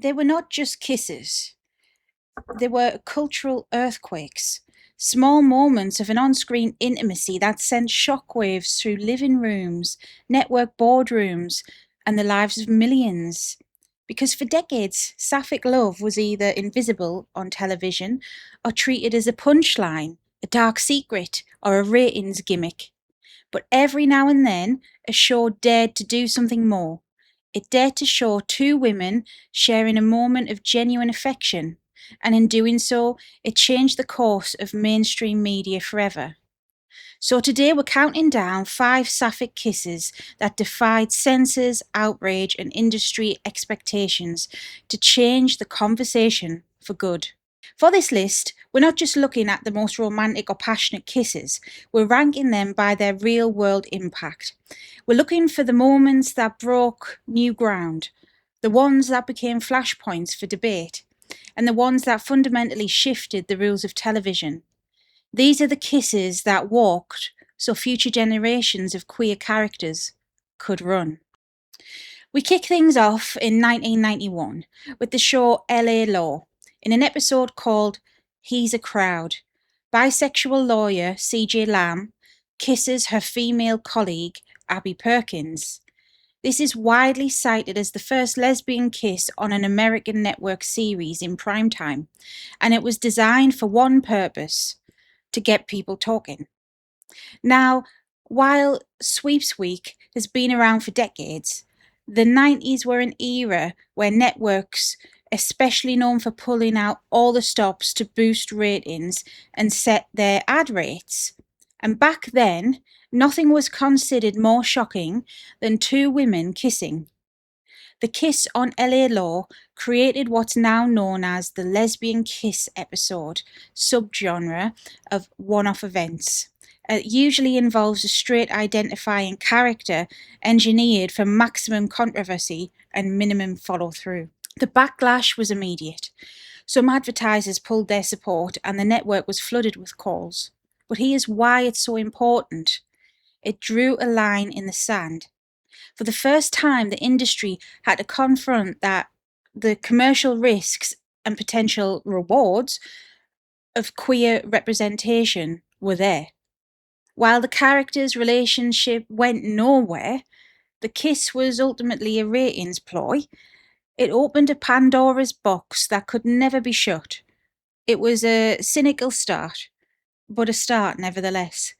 They were not just kisses, they were cultural earthquakes, small moments of an on screen intimacy that sent shockwaves through living rooms, network boardrooms, and the lives of millions. Because for decades, Sapphic love was either invisible on television or treated as a punchline, a dark secret, or a ratings gimmick. But every now and then, a show dared to do something more. It dared to show two women sharing a moment of genuine affection, and in doing so, it changed the course of mainstream media forever. So today we're counting down 5 sapphic kisses that defied censors, outrage, and industry expectations to change the conversation for good. For this list, we're not just looking at the most romantic or passionate kisses, we're ranking them by their real world impact. We're looking for the moments that broke new ground, the ones that became flashpoints for debate, and the ones that fundamentally shifted the rules of television. These are the kisses that walked so future generations of queer characters could run. We kick things off in 1991 with the show LA Law, in an episode called He's a Crowd. Bisexual lawyer CJ Lamb kisses her female colleague Abby Perkins. This is widely cited as the first lesbian kiss on an American network series in primetime, and it was designed for one purpose: to get people talking. Now, while Sweeps Week has been around for decades, the 90s were an era where networks, especially known for pulling out all the stops to boost ratings and set their ad rates. And back then, nothing was considered more shocking than two women kissing. The kiss on LA Law created what's now known as the lesbian kiss episode subgenre of one-off events. It usually involves a straight identifying character engineered for maximum controversy and minimum follow-through. The backlash was immediate. Some advertisers pulled their support and the network was flooded with calls. But here's why it's so important. It drew a line in the sand. For the first time, the industry had to confront that the commercial risks and potential rewards of queer representation were there. While the characters' relationship went nowhere, the kiss was ultimately a ratings ploy. It opened a Pandora's box that could never be shut. It was a cynical start, but a start nevertheless.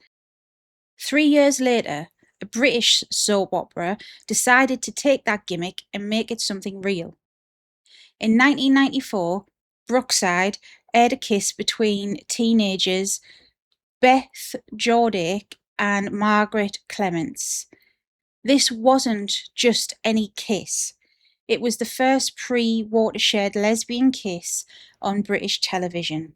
3 years later, a British soap opera decided to take that gimmick and make it something real. In 1994, Brookside aired a kiss between teenagers Beth Jordick and Margaret Clements. This wasn't just any kiss. It was the first pre-watershed lesbian kiss on British television,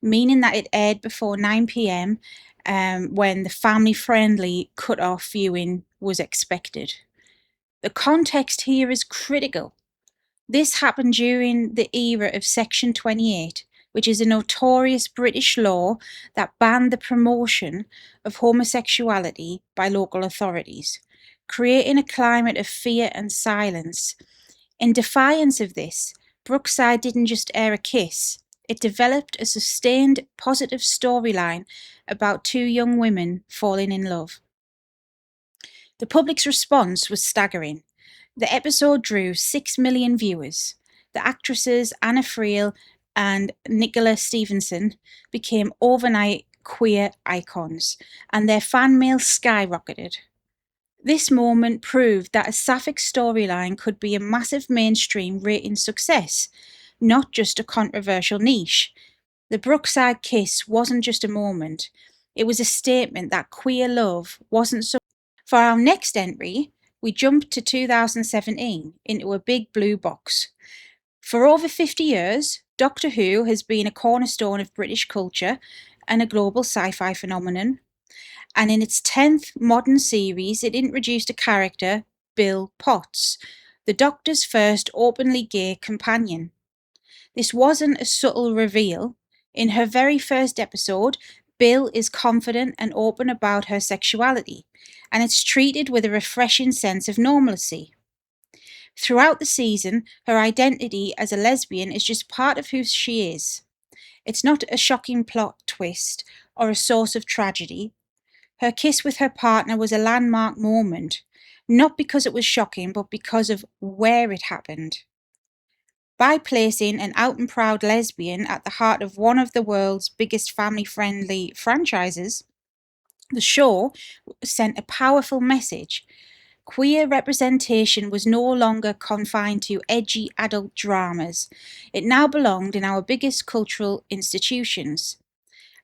meaning that it aired before 9 p.m. When the family-friendly cut-off viewing was expected. The context here is critical. This happened during the era of Section 28, which is a notorious British law that banned the promotion of homosexuality by local authorities, creating a climate of fear and silence. In defiance of this, Brookside didn't just air a kiss, it developed a sustained positive storyline about two young women falling in love. The public's response was staggering. The episode drew 6 million viewers. The actresses Anna Friel and Nicola Stevenson became overnight queer icons, and their fan mail skyrocketed. This moment proved that a sapphic storyline could be a massive mainstream rating success, not just a controversial niche. The Brookside kiss wasn't just a moment, it was a statement that queer love wasn't so. For our next entry, we jump to 2017 into a big blue box. For over 50 years, Doctor Who has been a cornerstone of British culture and a global sci-fi phenomenon. And in its 10th modern series, it introduced a character, Bill Potts, the Doctor's first openly gay companion. This wasn't a subtle reveal. In her very first episode, Bill is confident and open about her sexuality, and it's treated with a refreshing sense of normalcy. Throughout the season, her identity as a lesbian is just part of who she is. It's not a shocking plot twist or a source of tragedy. Her kiss with her partner was a landmark moment, not because it was shocking, but because of where it happened. By placing an out and proud lesbian at the heart of one of the world's biggest family friendly franchises, the show sent a powerful message. Queer representation was no longer confined to edgy adult dramas. It now belonged in our biggest cultural institutions.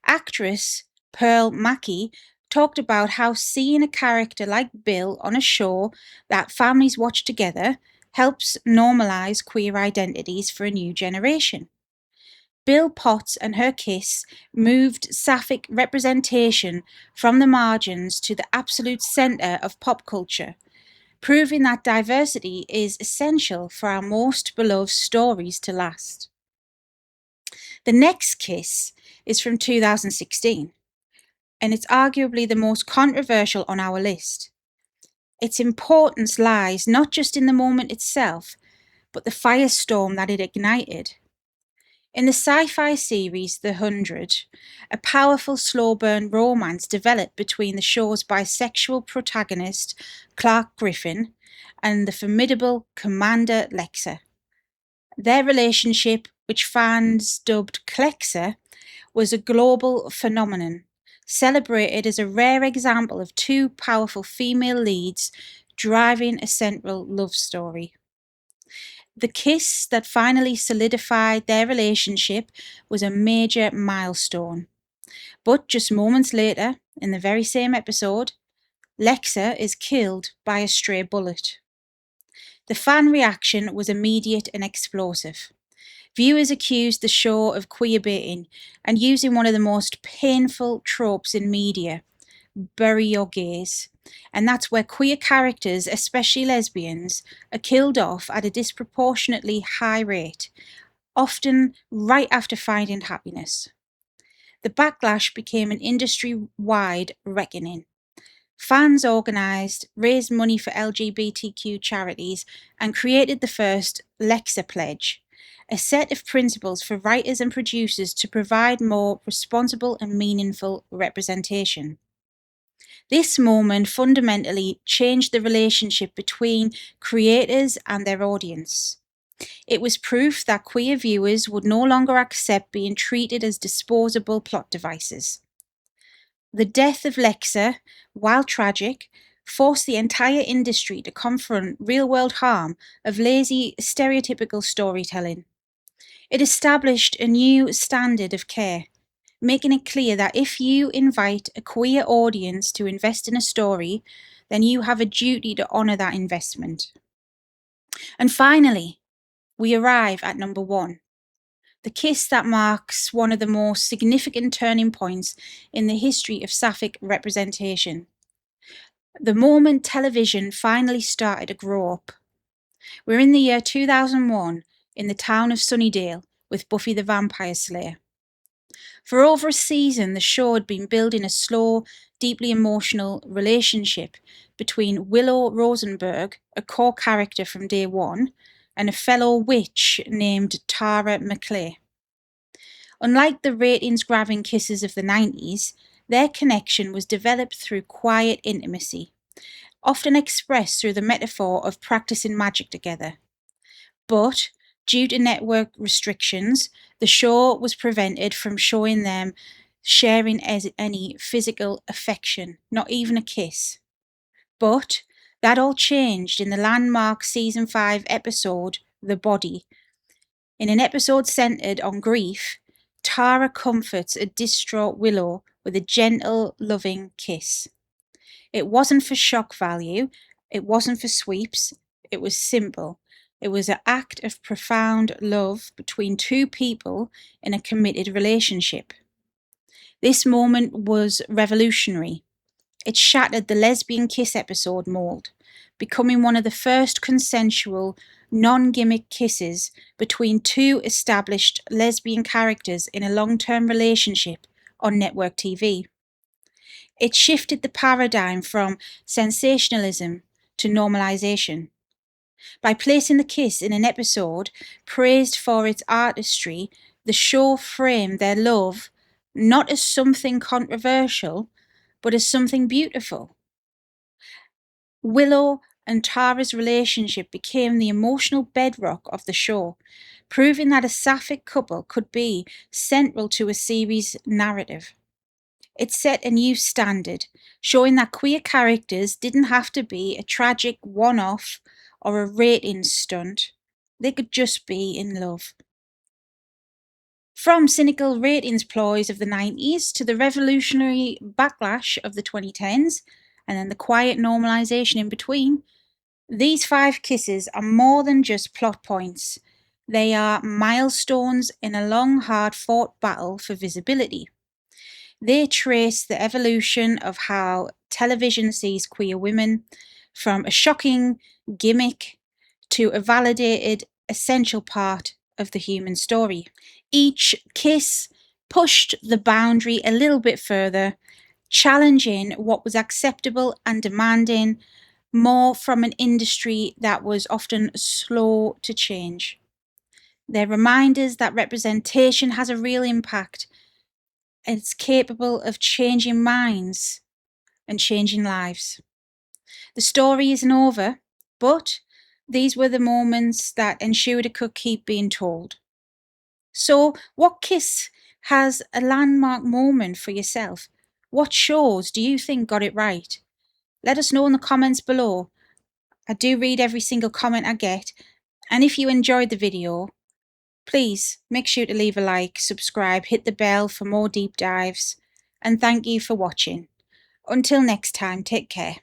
Actress Pearl Mackie talked about how seeing a character like Bill on a show that families watch together helps normalize queer identities for a new generation. Bill Potts and her kiss moved Sapphic representation from the margins to the absolute center of pop culture, proving that diversity is essential for our most beloved stories to last. The next kiss is from 2016, and it's arguably the most controversial on our list. Its importance lies not just in the moment itself, but the firestorm that it ignited. In the sci-fi series The 100, a powerful slow burn romance developed between the show's bisexual protagonist Clarke Griffin and the formidable Commander Lexa. Their relationship, which fans dubbed Clexa, was a global phenomenon, celebrated as a rare example of two powerful female leads driving a central love story. The kiss that finally solidified their relationship was a major milestone. But just moments later, in the very same episode, Lexa is killed by a stray bullet. The fan reaction was immediate and explosive. Viewers accused the show of queerbaiting and using one of the most painful tropes in media: bury your gays. And that's where queer characters, especially lesbians, are killed off at a disproportionately high rate, often right after finding happiness. The backlash became an industry-wide reckoning. Fans organised, raised money for LGBTQ charities, and created the first Lexa Pledge, a set of principles for writers and producers to provide more responsible and meaningful representation. This moment fundamentally changed the relationship between creators and their audience. It was proof that queer viewers would no longer accept being treated as disposable plot devices. The death of Lexa, while tragic, forced the entire industry to confront real-world harm of lazy, stereotypical storytelling. It established a new standard of care, making it clear that if you invite a queer audience to invest in a story, then you have a duty to honour that investment. And finally, we arrive at number one, the kiss that marks one of the most significant turning points in the history of Sapphic representation. The moment television finally started to grow up. We're in the year 2001 in the town of Sunnydale with Buffy the Vampire Slayer. For over a season, the show had been building a slow, deeply emotional relationship between Willow Rosenberg, a core character from day one, and a fellow witch named Tara McClay. Unlike the ratings-grabbing kisses of the 90s, their connection was developed through quiet intimacy, often expressed through the metaphor of practicing magic together. But due to network restrictions, the show was prevented from showing them sharing any physical affection, not even a kiss. But that all changed in the landmark season 5 episode, The Body. In an episode centered on grief, Tara comforts a distraught Willow with a gentle, loving kiss. It wasn't for shock value, it wasn't for sweeps, it was simple. It was an act of profound love between two people in a committed relationship. This moment was revolutionary. It shattered the lesbian kiss episode mold, becoming one of the first consensual, non-gimmick kisses between two established lesbian characters in a long-term relationship on network TV. It shifted the paradigm from sensationalism to normalization. By placing the kiss in an episode praised for its artistry, the show framed their love not as something controversial, but as something beautiful. Willow and Tara's relationship became the emotional bedrock of the show, proving that a Sapphic couple could be central to a series' narrative. It set a new standard, showing that queer characters didn't have to be a tragic one-off or a ratings stunt. They could just be in love. From cynical ratings ploys of the 90s to the revolutionary backlash of the 2010s, and then the quiet normalization in between, these 5 kisses are more than just plot points. They are milestones in a long, hard-fought battle for visibility. They trace the evolution of how television sees queer women, from a shocking gimmick to a validated, essential part of the human story. Each kiss pushed the boundary a little bit further, challenging what was acceptable and demanding more from an industry that was often slow to change. They're reminders that representation has a real impact. It's capable of changing minds and changing lives. The story isn't over, but these were the moments that ensured it could keep being told. So, what kiss has a landmark moment for yourself? What shows do you think got it right? Let us know in the comments below. I do read every single comment I get, and if you enjoyed the video, please make sure to leave a like, subscribe, hit the bell for more deep dives, and thank you for watching. Until next time, take care.